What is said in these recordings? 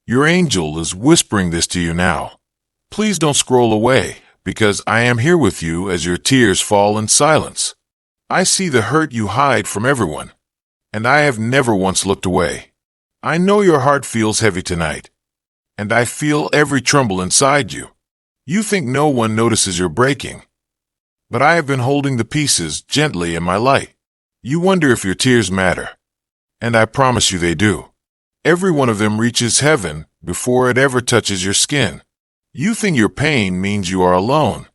Your angel is whispering this to you now. Please don't scroll away, because I am here with you as your tears fall in silence. I see the hurt you hide from everyone, and I have never once looked away. I know your heart feels heavy tonight, and I feel every tremble inside you. You think no one notices your breaking, but I have been holding the pieces gently in my light. You wonder if your tears matter, and I promise you they do. Every one of them reaches heaven before it ever touches your skin. You think your pain means you are alone,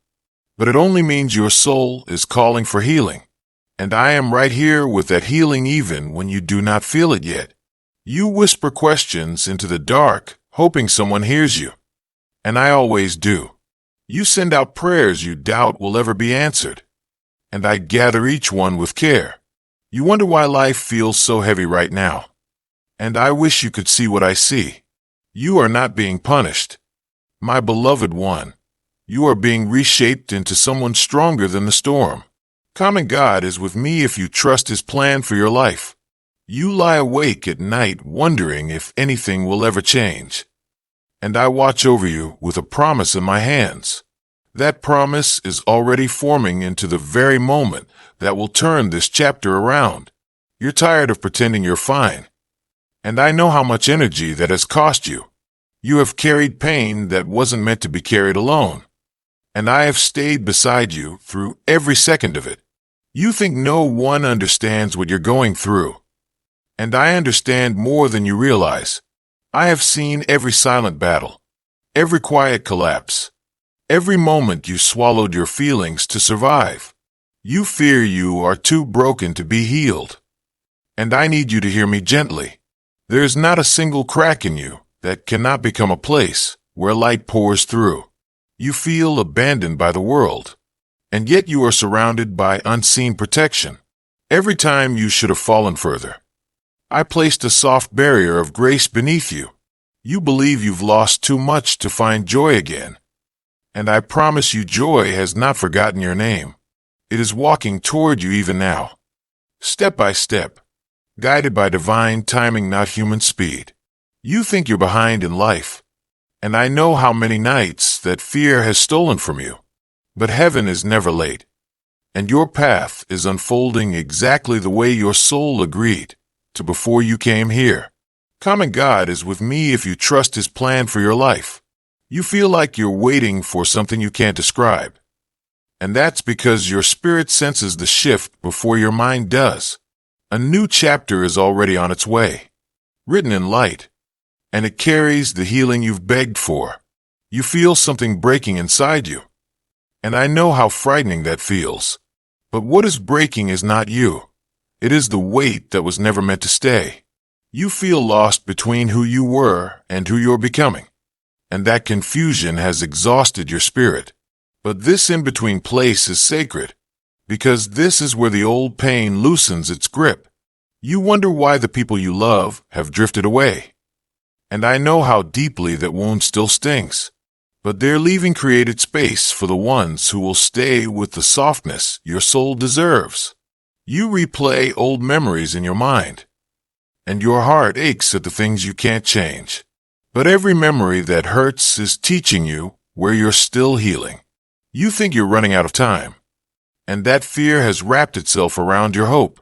but it only means your soul is calling for healing. And I am right here with that healing even when you do not feel it yet. You whisper questions into the dark, hoping someone hears you. And I always do. You send out prayers you doubt will ever be answered. And I gather each one with care. You wonder why life feels so heavy right now. And I wish you could see what I see. You are not being punished. My beloved one, you are being reshaped into someone stronger than the storm. Common God is with me if you trust His plan for your life. You lie awake at night wondering if anything will ever change. And I watch over you with a promise in my hands. That promise is already forming into the very moment that will turn this chapter around. You're tired of pretending you're fine. And I know how much energy that has cost you. You have carried pain that wasn't meant to be carried alone. And I have stayed beside you through every second of it. You think no one understands what you're going through. And I understand more than you realize. I have seen every silent battle, every quiet collapse, every moment you swallowed your feelings to survive. You fear you are too broken to be healed. And I need you to hear me gently. There is not a single crack in you that cannot become a place where light pours through. You feel abandoned by the world, and yet you are surrounded by unseen protection. Every time you should have fallen further, I placed a soft barrier of grace beneath you. You believe you've lost too much to find joy again. And I promise you joy has not forgotten your name. It is walking toward you even now, step by step, guided by divine timing, not human speed. You think you're behind in life, and I know how many nights that fear has stolen from you. But heaven is never late, and your path is unfolding exactly the way your soul agreed to before you came here. Common God is with me if you trust His plan for your life. You feel like you're waiting for something you can't describe, and that's because your spirit senses the shift before your mind does. A new chapter is already on its way, written in light, and it carries the healing you've begged for. You feel something breaking inside you, and I know how frightening that feels. But what is breaking is not you. It is the weight that was never meant to stay. You feel lost between who you were and who you're becoming, and that confusion has exhausted your spirit. But this in-between place is sacred, because this is where the old pain loosens its grip. You wonder why the people you love have drifted away. And I know how deeply that wound still stings. But their leaving created space for the ones who will stay with the softness your soul deserves. You replay old memories in your mind, and your heart aches at the things you can't change. But every memory that hurts is teaching you where you're still healing. You think you're running out of time, and that fear has wrapped itself around your hope.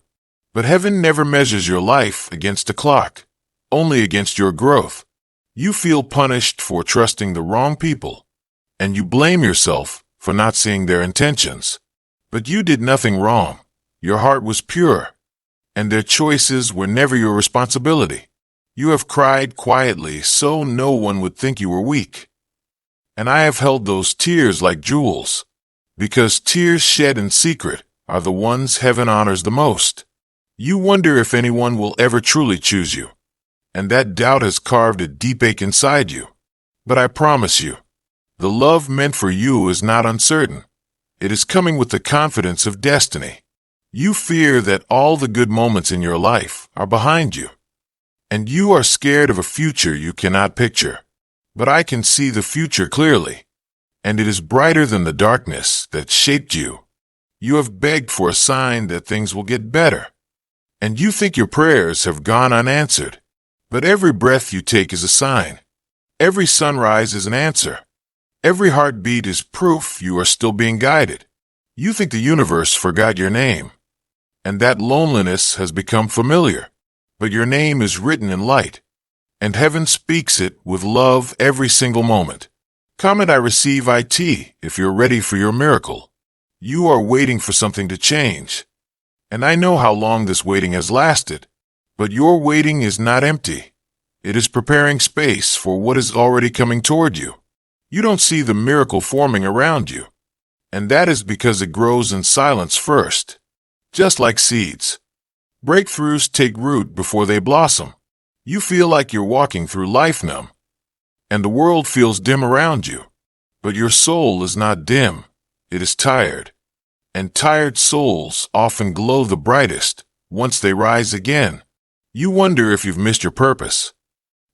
But heaven never measures your life against a clock, only against your growth. You feel punished for trusting the wrong people, and you blame yourself for not seeing their intentions. But you did nothing wrong. Your heart was pure, and their choices were never your responsibility. You have cried quietly so no one would think you were weak. And I have held those tears like jewels, because tears shed in secret are the ones heaven honors the most. You wonder if anyone will ever truly choose you, and that doubt has carved a deep ache inside you. But I promise you, the love meant for you is not uncertain. It is coming with the confidence of destiny. You fear that all the good moments in your life are behind you, and you are scared of a future you cannot picture. But I can see the future clearly, and it is brighter than the darkness that shaped you. You have begged for a sign that things will get better, and you think your prayers have gone unanswered. But every breath you take is a sign. Every sunrise is an answer. Every heartbeat is proof you are still being guided. You think the universe forgot your name, and that loneliness has become familiar. But your name is written in light, and heaven speaks it with love every single moment. Comment I receive IT if you're ready for your miracle. You are waiting for something to change. And I know how long this waiting has lasted, but your waiting is not empty. It is preparing space for what is already coming toward you. You don't see the miracle forming around you, and that is because it grows in silence first. Just like seeds, breakthroughs take root before they blossom. You feel like you're walking through life numb, and the world feels dim around you. But your soul is not dim, it is tired. And tired souls often glow the brightest once they rise again. You wonder if you've missed your purpose,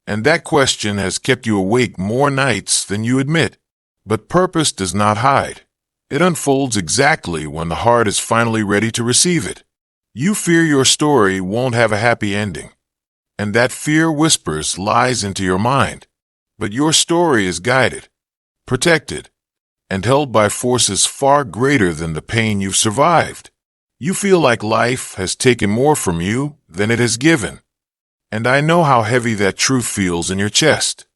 and that question has kept you awake more nights than you admit. But purpose does not hide. It unfolds exactly when the heart is finally ready to receive it. You fear your story won't have a happy ending, and that fear whispers lies into your mind. But your story is guided, protected, and held by forces far greater than the pain you've survived. You feel like life has taken more from you than it has given. And I know how heavy that truth feels in your chest.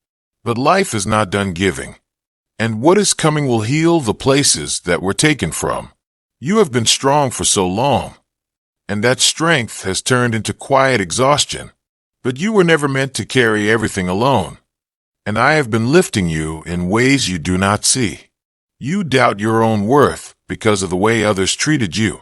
But life is not done giving. And what is coming will heal the places that were taken from. You have been strong for so long, and that strength has turned into quiet exhaustion. But you were never meant to carry everything alone. And I have been lifting you in ways you do not see. You doubt your own worth because of the way others treated you.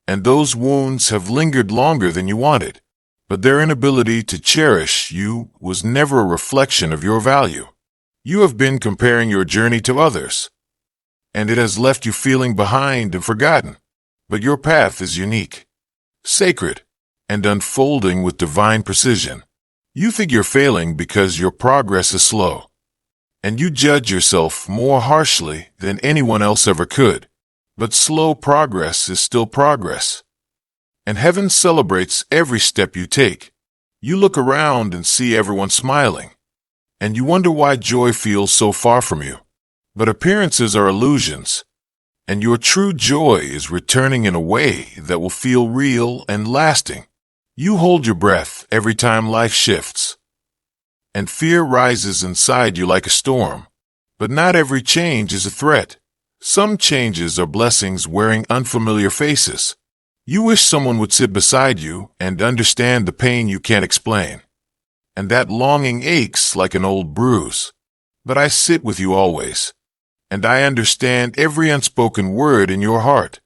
And those wounds have lingered longer than you wanted. But their inability to cherish you was never a reflection of your value. You have been comparing your journey to others, and it has left you feeling behind and forgotten. But your path is unique, sacred, and unfolding with divine precision. You think you're failing because your progress is slow, and you judge yourself more harshly than anyone else ever could. But slow progress is still progress, and heaven celebrates every step you take. You look around and see everyone smiling, and you wonder why joy feels so far from you. But appearances are illusions, and your true joy is returning in a way that will feel real and lasting. You hold your breath every time life shifts, and fear rises inside you like a storm. But not every change is a threat. Some changes are blessings wearing unfamiliar faces. You wish someone would sit beside you and understand the pain you can't explain. And that longing aches like an old bruise. But I sit with you always, and I understand every unspoken word in your heart.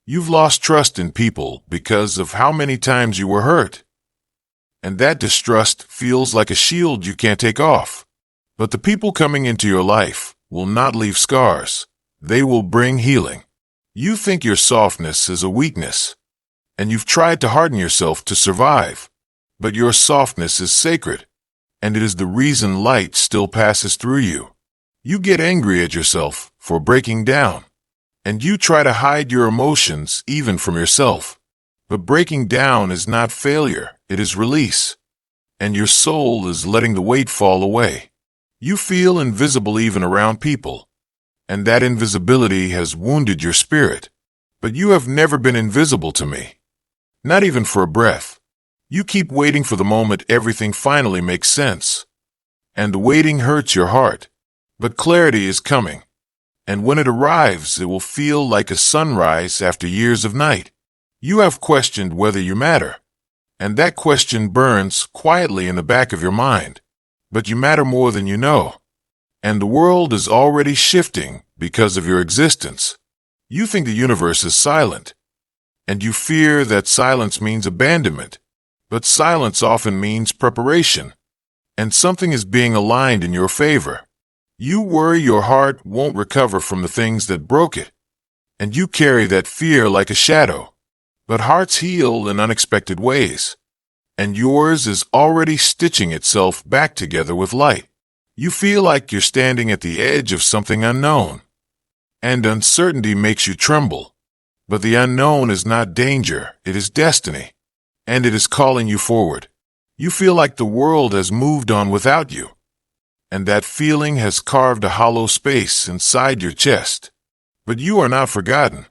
You've lost trust in people because of how many times you were hurt. And that distrust feels like a shield you can't take off. But the people coming into your life will not leave scars. They will bring healing. You think your softness is a weakness, and you've tried to harden yourself to survive. But your softness is sacred, and it is the reason light still passes through you. You get angry at yourself for breaking down, and you try to hide your emotions even from yourself. But breaking down is not failure, it is release. And your soul is letting the weight fall away. You feel invisible even around people, and that invisibility has wounded your spirit. But you have never been invisible to me, not even for a breath. You keep waiting for the moment everything finally makes sense. And the waiting hurts your heart. But clarity is coming. And when it arrives, it will feel like a sunrise after years of night. You have questioned whether you matter, and that question burns quietly in the back of your mind. But you matter more than you know. And the world is already shifting because of your existence. You think the universe is silent, and you fear that silence means abandonment. But silence often means preparation, and something is being aligned in your favor. You worry your heart won't recover from the things that broke it, and you carry that fear like a shadow. But hearts heal in unexpected ways, and yours is already stitching itself back together with light. You feel like you're standing at the edge of something unknown, and uncertainty makes you tremble. But the unknown is not danger, it is destiny. And it is calling you forward. You feel like the world has moved on without you, and that feeling has carved a hollow space inside your chest. But you are not forgotten,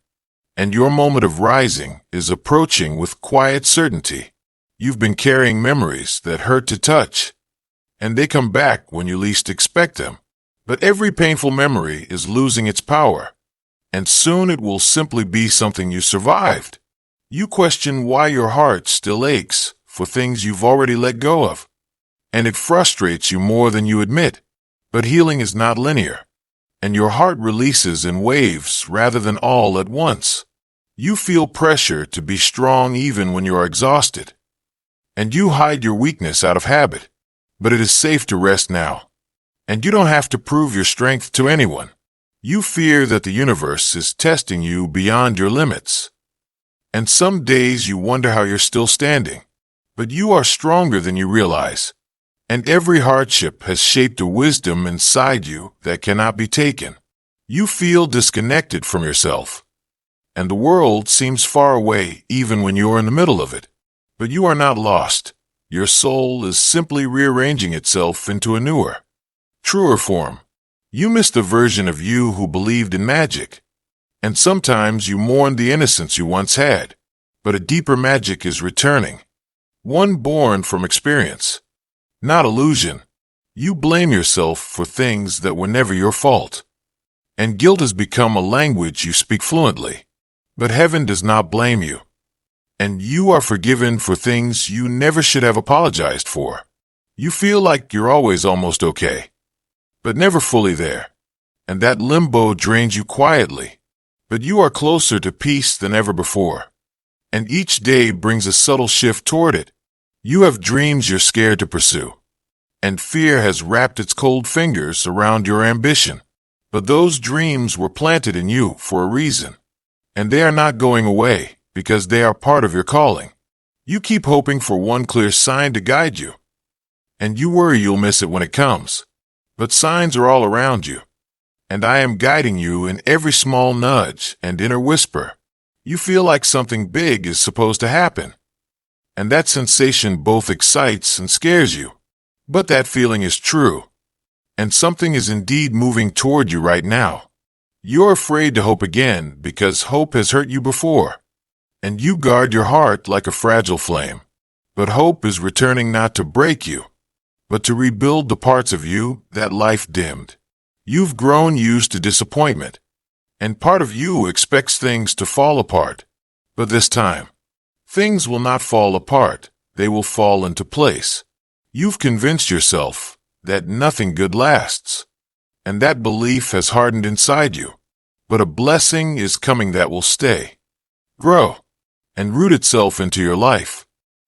and your moment of rising is approaching with quiet certainty. You've been carrying memories that hurt to touch, and they come back when you least expect them. But every painful memory is losing its power, and soon it will simply be something you survived. You question why your heart still aches for things you've already let go of, and it frustrates you more than you admit. But healing is not linear, and your heart releases in waves rather than all at once. You feel pressure to be strong even when you are exhausted, and you hide your weakness out of habit. But it is safe to rest now, and you don't have to prove your strength to anyone. You fear that the universe is testing you beyond your limits, and some days you wonder how you're still standing. But you are stronger than you realize, and every hardship has shaped a wisdom inside you that cannot be taken. You feel disconnected from yourself, and the world seems far away even when you are in the middle of it. But you are not lost. Your soul is simply rearranging itself into a newer, truer form. You miss the version of you who believed in magic, and sometimes you mourn the innocence you once had. But a deeper magic is returning, one born from experience, not illusion. You blame yourself for things that were never your fault, and guilt has become a language you speak fluently. But heaven does not blame you, and you are forgiven for things you never should have apologized for. You feel like you're always almost okay, but never fully there, and that limbo drains you quietly. But you are closer to peace than ever before, and each day brings a subtle shift toward it. You have dreams you're scared to pursue, and fear has wrapped its cold fingers around your ambition. But those dreams were planted in you for a reason, and they are not going away because they are part of your calling. You keep hoping for one clear sign to guide you, and you worry you'll miss it when it comes. But signs are all around you, and I am guiding you in every small nudge and inner whisper. You feel like something big is supposed to happen, and that sensation both excites and scares you. But that feeling is true, and something is indeed moving toward you right now. You're afraid to hope again because hope has hurt you before, and you guard your heart like a fragile flame. But hope is returning not to break you, but to rebuild the parts of you that life dimmed. You've grown used to disappointment, and part of you expects things to fall apart. But this time, things will not fall apart, they will fall into place. You've convinced yourself that nothing good lasts, and that belief has hardened inside you. But a blessing is coming that will stay, grow, and root itself into your life.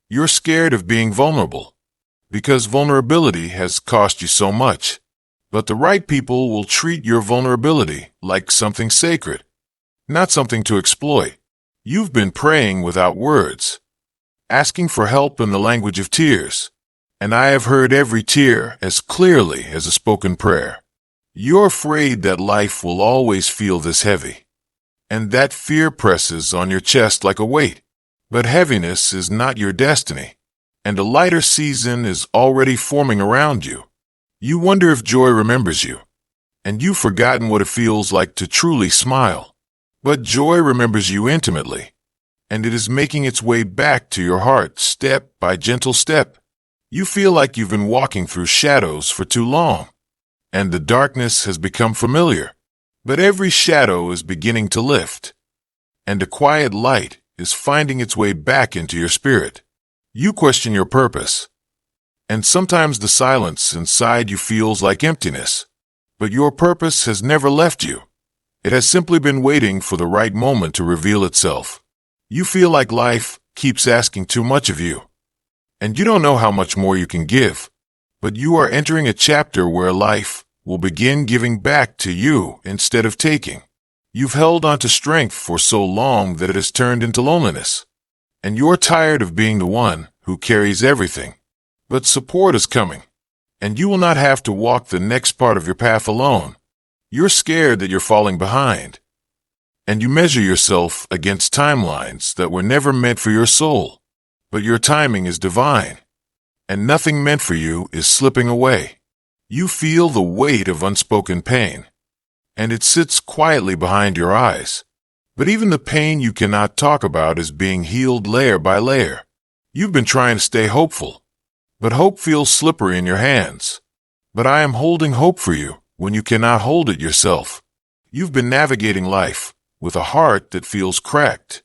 You're scared of being vulnerable, because vulnerability has cost you so much. But the right people will treat your vulnerability like something sacred, not something to exploit. You've been praying without words, asking for help in the language of tears, and I have heard every tear as clearly as a spoken prayer. You're afraid that life will always feel this heavy, and that fear presses on your chest like a weight. But heaviness is not your destiny, and a lighter season is already forming around you. You wonder if joy remembers you, and you've forgotten what it feels like to truly smile. But joy remembers you intimately, and it is making its way back to your heart step by gentle step. You feel like you've been walking through shadows for too long, and the darkness has become familiar. But every shadow is beginning to lift, and a quiet light is finding its way back into your spirit. You question your purpose, and sometimes the silence inside you feels like emptiness. But your purpose has never left you. It has simply been waiting for the right moment to reveal itself. You feel like life keeps asking too much of you, and you don't know how much more you can give. But you are entering a chapter where life will begin giving back to you instead of taking. You've held on to strength for so long that it has turned into loneliness, and you're tired of being the one who carries everything. But support is coming, and you will not have to walk the next part of your path alone. You're scared that you're falling behind, and you measure yourself against timelines that were never meant for your soul. But your timing is divine, and nothing meant for you is slipping away. You feel the weight of unspoken pain, and it sits quietly behind your eyes. But even the pain you cannot talk about is being healed layer by layer. You've been trying to stay hopeful, but hope feels slippery in your hands. But I am holding hope for you when you cannot hold it yourself. You've been navigating life with a heart that feels cracked,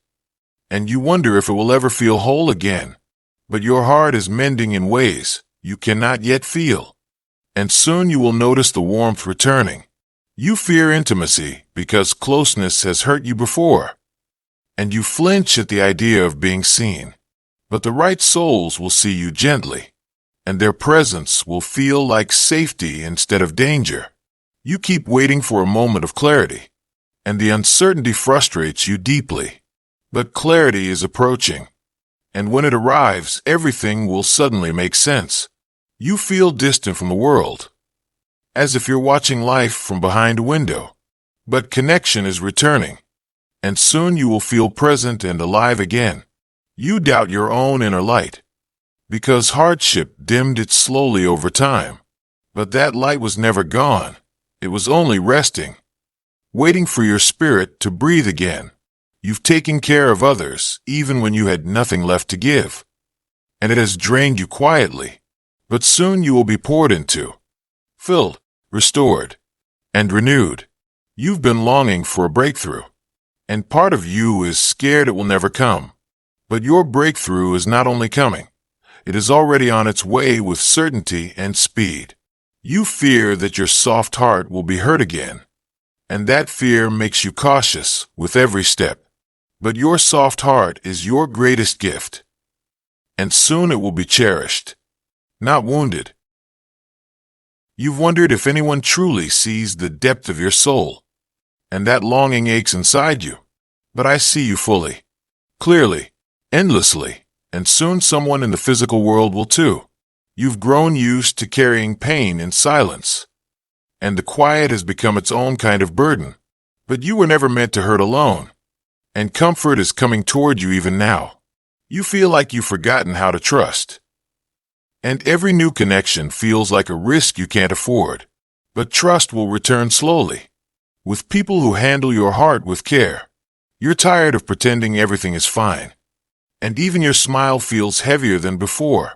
and you wonder if it will ever feel whole again. But your heart is mending in ways you cannot yet feel, and soon you will notice the warmth returning. You fear intimacy because closeness has hurt you before, and you flinch at the idea of being seen. But the right souls will see you gently, and their presence will feel like safety instead of danger. You keep waiting for a moment of clarity, and the uncertainty frustrates you deeply. But clarity is approaching, and when it arrives, everything will suddenly make sense. You feel distant from the world, as if you're watching life from behind a window. But connection is returning, and soon you will feel present and alive again. You doubt your own inner light, because hardship dimmed it slowly over time. But that light was never gone. It was only resting, waiting for your spirit to breathe again. You've taken care of others even when you had nothing left to give, and it has drained you quietly. But soon you will be poured into, filled, restored, and renewed. You've been longing for a breakthrough, and part of you is scared it will never come. But your breakthrough is not only coming, it is already on its way with certainty and speed. You fear that your soft heart will be hurt again, and that fear makes you cautious with every step. But your soft heart is your greatest gift, and soon it will be cherished, not wounded. You've wondered if anyone truly sees the depth of your soul, and that longing aches inside you. But I see you fully, clearly, endlessly, and soon someone in the physical world will too. You've grown used to carrying pain in silence, and the quiet has become its own kind of burden. But you were never meant to hurt alone, and comfort is coming toward you even now. You feel like you've forgotten how to trust, and every new connection feels like a risk you can't afford. But trust will return slowly, with people who handle your heart with care. You're tired of pretending everything is fine, and even your smile feels heavier than before.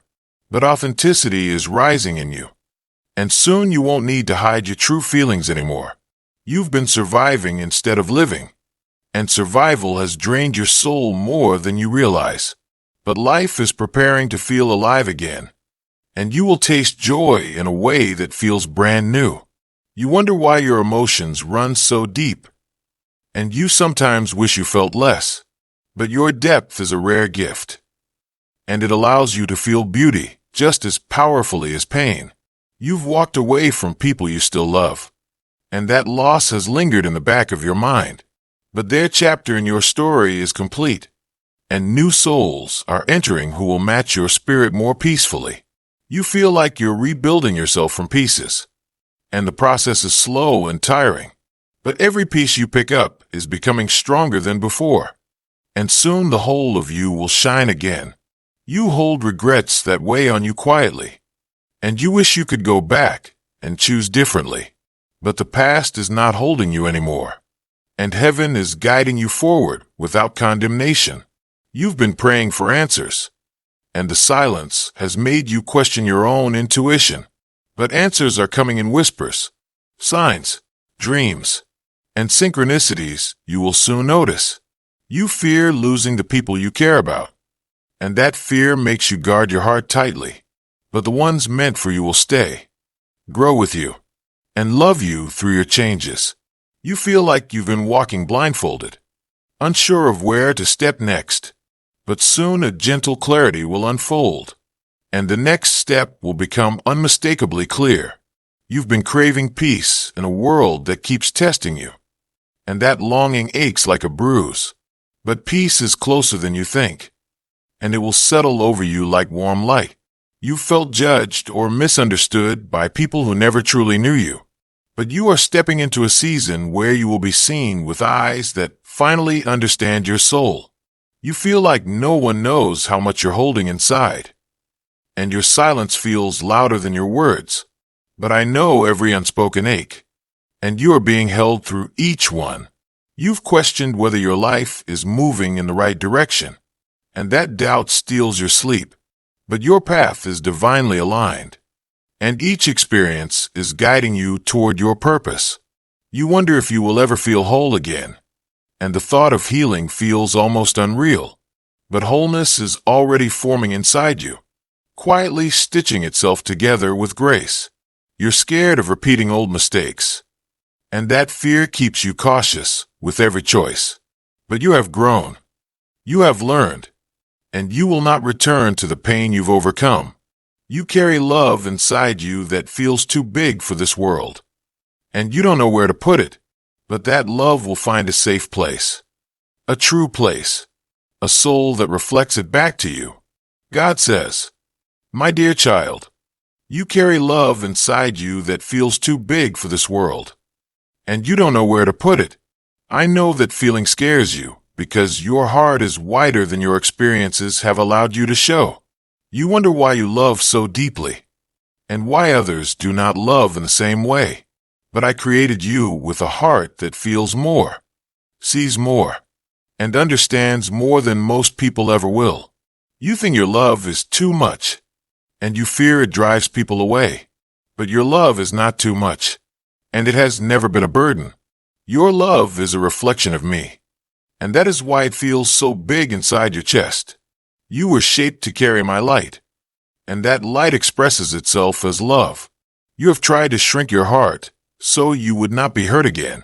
But authenticity is rising in you, and soon you won't need to hide your true feelings anymore. You've been surviving instead of living, and survival has drained your soul more than you realize. But life is preparing to feel alive again, and you will taste joy in a way that feels brand new. You wonder why your emotions run so deep, and you sometimes wish you felt less. But your depth is a rare gift, and it allows you to feel beauty just as powerfully as pain. You've walked away from people you still love, and that loss has lingered in the back of your mind. But their chapter in your story is complete, and new souls are entering who will match your spirit more peacefully. You feel like you're rebuilding yourself from pieces, and the process is slow and tiring. But every piece you pick up is becoming stronger than before, and soon the whole of you will shine again. You hold regrets that weigh on you quietly, and you wish you could go back and choose differently. But the past is not holding you anymore, and heaven is guiding you forward without condemnation. You've been praying for answers, and the silence has made you question your own intuition. But answers are coming in whispers, signs, dreams, and synchronicities you will soon notice. You fear losing the people you care about, and that fear makes you guard your heart tightly. But the ones meant for you will stay, grow with you, and love you through your changes. You feel like you've been walking blindfolded, unsure of where to step next. But soon a gentle clarity will unfold, and the next step will become unmistakably clear. You've been craving peace in a world that keeps testing you, and that longing aches like a bruise. But peace is closer than you think, and it will settle over you like warm light. You felt judged or misunderstood by people who never truly knew you, but you are stepping into a season where you will be seen with eyes that finally understand your soul. You feel like no one knows how much you're holding inside, and your silence feels louder than your words. but I know every unspoken ache, and you are being held through each one. You've questioned whether your life is moving in the right direction, and that doubt steals your sleep. But your path is divinely aligned, and each experience is guiding you toward your purpose. You wonder if you will ever feel whole again, and the thought of healing feels almost unreal. But wholeness is already forming inside you, quietly stitching itself together with grace. You're scared of repeating old mistakes, and that fear keeps you cautious with every choice. But you have grown. You have learned, and you will not return to the pain you've overcome. You carry love inside you that feels too big for this world, and you don't know where to put it, but that love will find a safe place, a true place, a soul that reflects it back to you. God says, "My dear child, you carry love inside you that feels too big for this world, and you don't know where to put it. I know that feeling scares you, because your heart is wider than your experiences have allowed you to show. You wonder why you love so deeply, and why others do not love in the same way. But I created you with a heart that feels more, sees more, and understands more than most people ever will. You think your love is too much, and you fear it drives people away. But your love is not too much, and it has never been a burden. Your love is a reflection of me, and that is why it feels so big inside your chest. You were shaped to carry my light, and that light expresses itself as love. You have tried to shrink your heart so you would not be hurt again,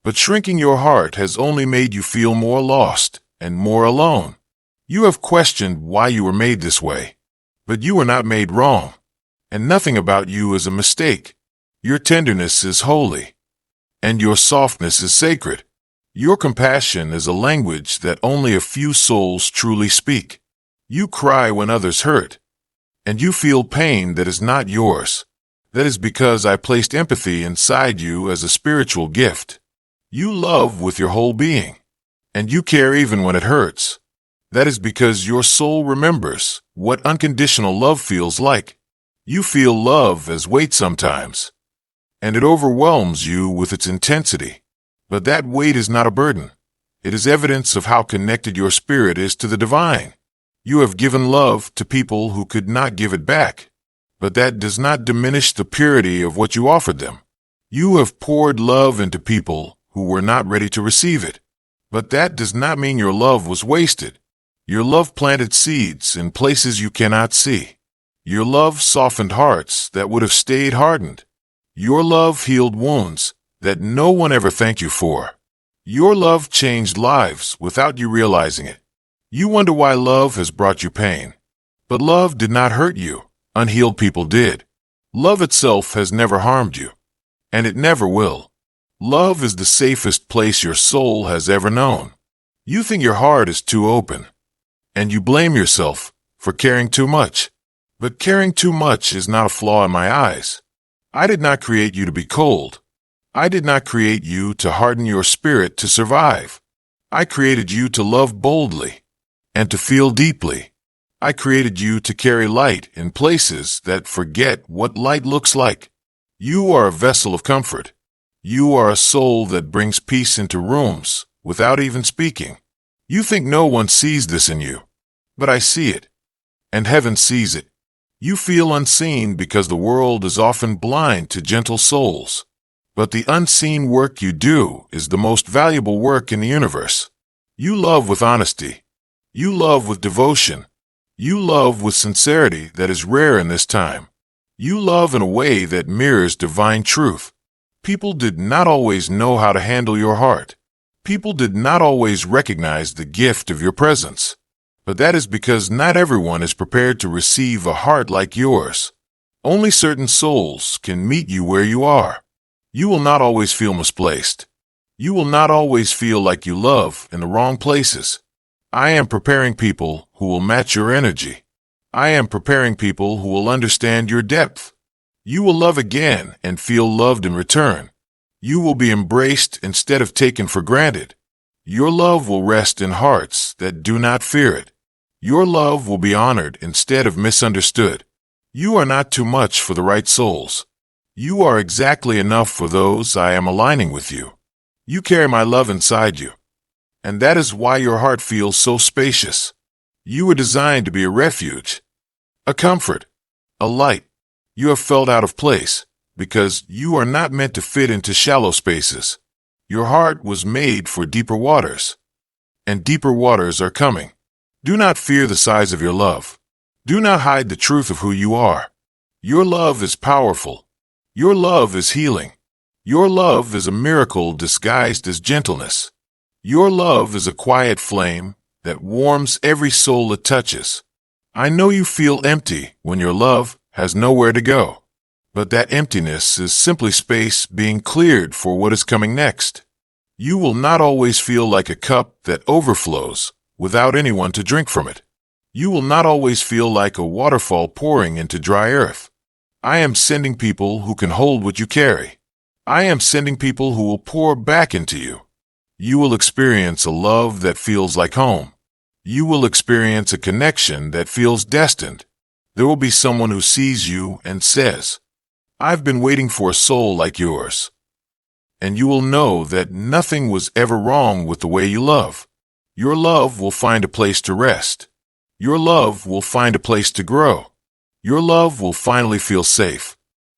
but shrinking your heart has only made you feel more lost and more alone. You have questioned why you were made this way, but you were not made wrong, and nothing about you is a mistake. Your tenderness is holy, and your softness is sacred. Your compassion is a language that only a few souls truly speak. You cry when others hurt, and you feel pain that is not yours. That is because I placed empathy inside you as a spiritual gift. You love with your whole being, and you care even when it hurts. That is because your soul remembers what unconditional love feels like. You feel love as weight sometimes, and it overwhelms you with its intensity. But that weight is not a burden. It is evidence of how connected your spirit is to the divine. You have given love to people who could not give it back, but that does not diminish the purity of what you offered them. You have poured love into people who were not ready to receive it, but that does not mean your love was wasted. Your love planted seeds in places you cannot see. Your love softened hearts that would have stayed hardened. Your love healed wounds that no one ever thanked you for. Your love changed lives without you realizing it. You wonder why love has brought you pain. But love did not hurt you. Unhealed people did. Love itself has never harmed you, and it never will. Love is the safest place your soul has ever known. You think your heart is too open, and you blame yourself for caring too much. But caring too much is not a flaw in my eyes. I did not create you to be cold. I did not create you to harden your spirit to survive. I created you to love boldly and to feel deeply. I created you to carry light in places that forget what light looks like. You are a vessel of comfort. You are a soul that brings peace into rooms without even speaking. You think no one sees this in you, but I see it, and heaven sees it. You feel unseen because the world is often blind to gentle souls. But the unseen work you do is the most valuable work in the universe. You love with honesty. You love with devotion. You love with sincerity that is rare in this time. You love in a way that mirrors divine truth. People did not always know how to handle your heart. People did not always recognize the gift of your presence. But that is because not everyone is prepared to receive a heart like yours. Only certain souls can meet you where you are. You will not always feel misplaced. You will not always feel like you love in the wrong places. I am preparing people who will match your energy. I am preparing people who will understand your depth. You will love again and feel loved in return. You will be embraced instead of taken for granted. Your love will rest in hearts that do not fear it. Your love will be honored instead of misunderstood. You are not too much for the right souls. You are exactly enough for those I am aligning with you. You carry my love inside you. And that is why your heart feels so spacious. You were designed to be a refuge, a comfort, a light. You have felt out of place because you are not meant to fit into shallow spaces. Your heart was made for deeper waters, and deeper waters are coming. Do not fear the size of your love. Do not hide the truth of who you are. Your love is powerful. Your love is healing. Your love is a miracle disguised as gentleness. Your love is a quiet flame that warms every soul it touches. I know you feel empty when your love has nowhere to go, but that emptiness is simply space being cleared for what is coming next. You will not always feel like a cup that overflows without anyone to drink from it. You will not always feel like a waterfall pouring into dry earth. I am sending people who can hold what you carry. I am sending people who will pour back into you. You will experience a love that feels like home. You will experience a connection that feels destined. There will be someone who sees you and says, "I've been waiting for a soul like yours." And you will know that nothing was ever wrong with the way you love. Your love will find a place to rest. Your love will find a place to grow. Your love will finally feel safe.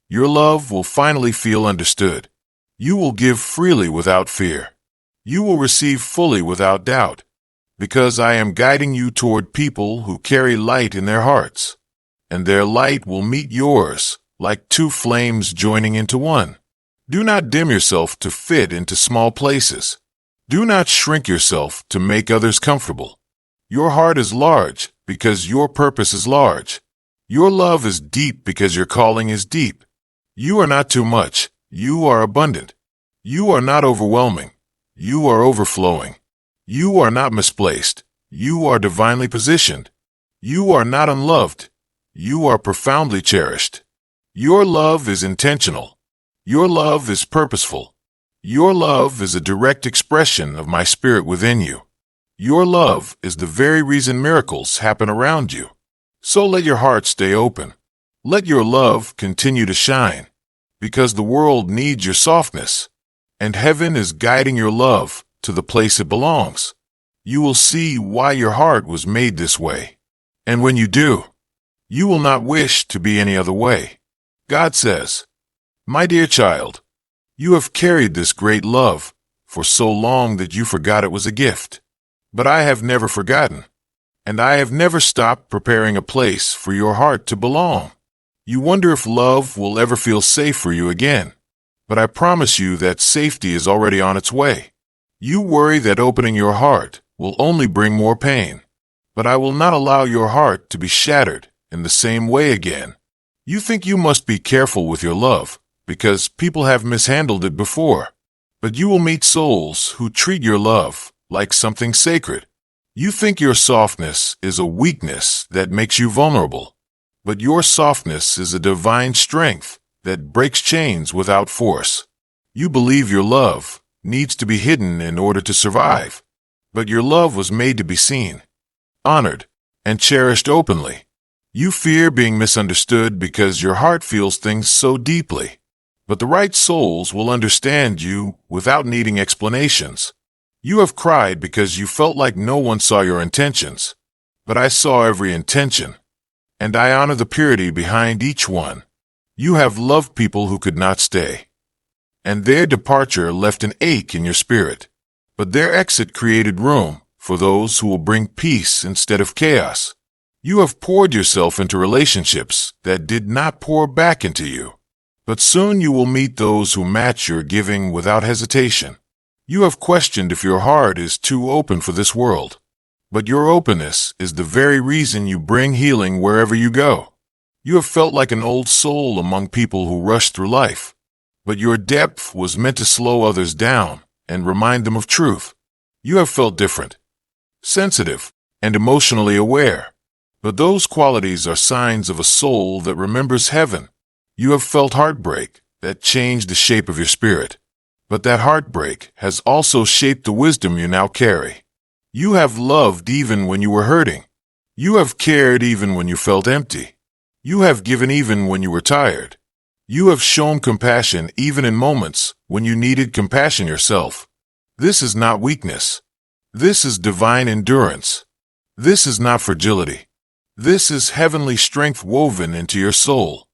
Your love will finally feel understood. You will give freely without fear. You will receive fully without doubt, because I am guiding you toward people who carry light in their hearts, and their light will meet yours like two flames joining into one. Do not dim yourself to fit into small places. Do not shrink yourself to make others comfortable. Your heart is large because your purpose is large. Your love is deep because your calling is deep. You are not too much. You are abundant. You are not overwhelming. You are overflowing. You are not misplaced. You are divinely positioned. You are not unloved. You are profoundly cherished. Your love is intentional. Your love is purposeful. Your love is a direct expression of my spirit within you. Your love is the very reason miracles happen around you. So let your heart stay open. Let your love continue to shine, because the world needs your softness, and heaven is guiding your love to the place it belongs. You will see why your heart was made this way. And when you do, you will not wish to be any other way. God says, "My dear child, you have carried this great love for so long that you forgot it was a gift. But I have never forgotten, and I have never stopped preparing a place for your heart to belong. You wonder if love will ever feel safe for you again, but I promise you that safety is already on its way. You worry that opening your heart will only bring more pain, but I will not allow your heart to be shattered in the same way again. You think you must be careful with your love because people have mishandled it before, but you will meet souls who treat your love like something sacred. You think your softness is a weakness that makes you vulnerable, but your softness is a divine strength that breaks chains without force. You believe your love needs to be hidden in order to survive, but your love was made to be seen, honored, and cherished openly. You fear being misunderstood because your heart feels things so deeply, but the right souls will understand you without needing explanations. You have cried because you felt like no one saw your intentions, but I saw every intention, and I honor the purity behind each one. You have loved people who could not stay, and their departure left an ache in your spirit, but their exit created room for those who will bring peace instead of chaos. You have poured yourself into relationships that did not pour back into you, but soon you will meet those who match your giving without hesitation. You have questioned if your heart is too open for this world, but your openness is the very reason you bring healing wherever you go. You have felt like an old soul among people who rush through life, but your depth was meant to slow others down and remind them of truth. You have felt different, sensitive, and emotionally aware, but those qualities are signs of a soul that remembers heaven. You have felt heartbreak that changed the shape of your spirit, but that heartbreak has also shaped the wisdom you now carry. You have loved even when you were hurting. You have cared even when you felt empty. You have given even when you were tired. You have shown compassion even in moments when you needed compassion yourself. This is not weakness. This is divine endurance. This is not fragility. This is heavenly strength woven into your soul.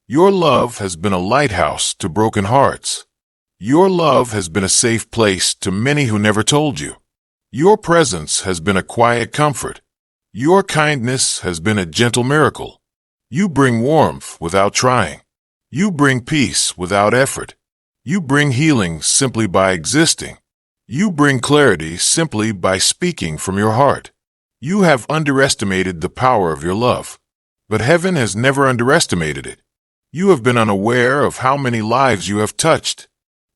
Your love has been a lighthouse to broken hearts. Your love has been a safe place to many who never told you. Your presence has been a quiet comfort. Your kindness has been a gentle miracle. You bring warmth without trying. You bring peace without effort. You bring healing simply by existing. You bring clarity simply by speaking from your heart. You have underestimated the power of your love, but heaven has never underestimated it. You have been unaware of how many lives you have touched,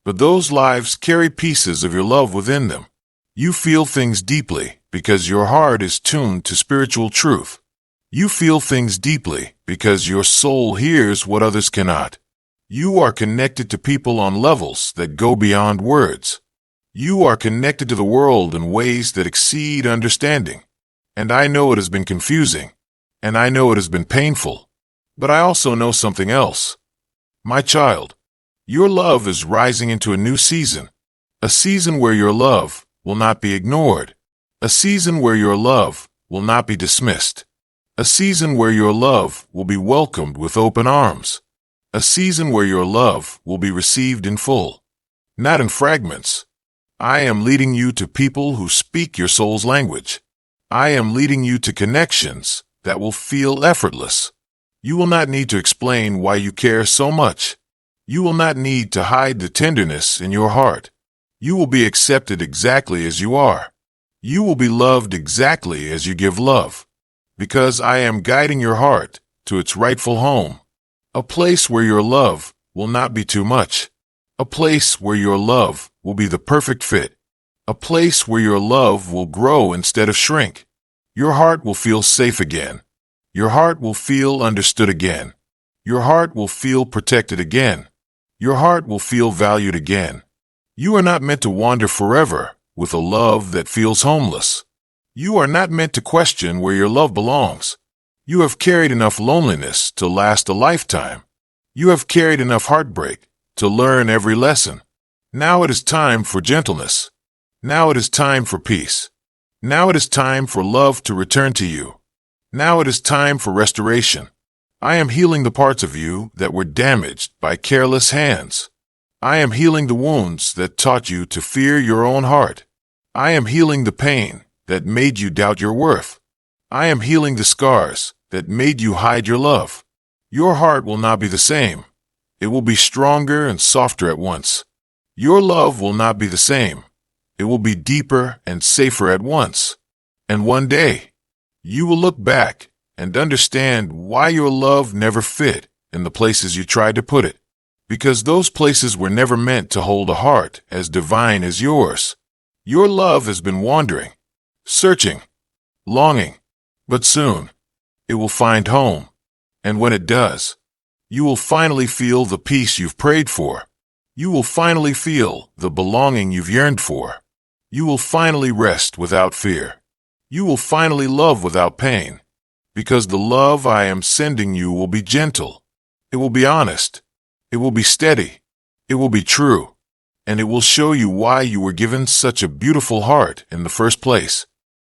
but those lives carry pieces of your love within them. You feel things deeply because your heart is tuned to spiritual truth. You feel things deeply because your soul hears what others cannot. You are connected to people on levels that go beyond words. You are connected to the world in ways that exceed understanding. And I know it has been confusing, and I know it has been painful, but I also know something else. My child, your love is rising into a new season, a season where your love will not be ignored, a season where your love will not be dismissed, a season where your love will be welcomed with open arms, a season where your love will be received in full, not in fragments. I am leading you to people who speak your soul's language. I am leading you to connections that will feel effortless. You will not need to explain why you care so much. You will not need to hide the tenderness in your heart. You will be accepted exactly as you are. You will be loved exactly as you give love, because I am guiding your heart to its rightful home, a place where your love will not be too much, a place where your love will be the perfect fit, a place where your love will grow instead of shrink. Your heart will feel safe again. Your heart will feel understood again. Your heart will feel protected again. Your heart will feel valued again. You are not meant to wander forever with a love that feels homeless. You are not meant to question where your love belongs. You have carried enough loneliness to last a lifetime. You have carried enough heartbreak to learn every lesson. Now it is time for gentleness. Now it is time for peace. Now it is time for love to return to you. Now it is time for restoration. I am healing the parts of you that were damaged by careless hands. I am healing the wounds that taught you to fear your own heart. I am healing the pain that made you doubt your worth. I am healing the scars that made you hide your love. Your heart will not be the same. It will be stronger and softer at once. Your love will not be the same. It will be deeper and safer at once. And one day, you will look back and understand why your love never fit in the places you tried to put it. Because those places were never meant to hold a heart as divine as yours. Your love has been wandering, searching, longing, but soon it will find home. And when it does, you will finally feel the peace you've prayed for. You will finally feel the belonging you've yearned for. You will finally rest without fear. You will finally love without pain. Because the love I am sending you will be gentle. It will be honest. It will be steady. It will be true. And it will show you why you were given such a beautiful heart in the first place.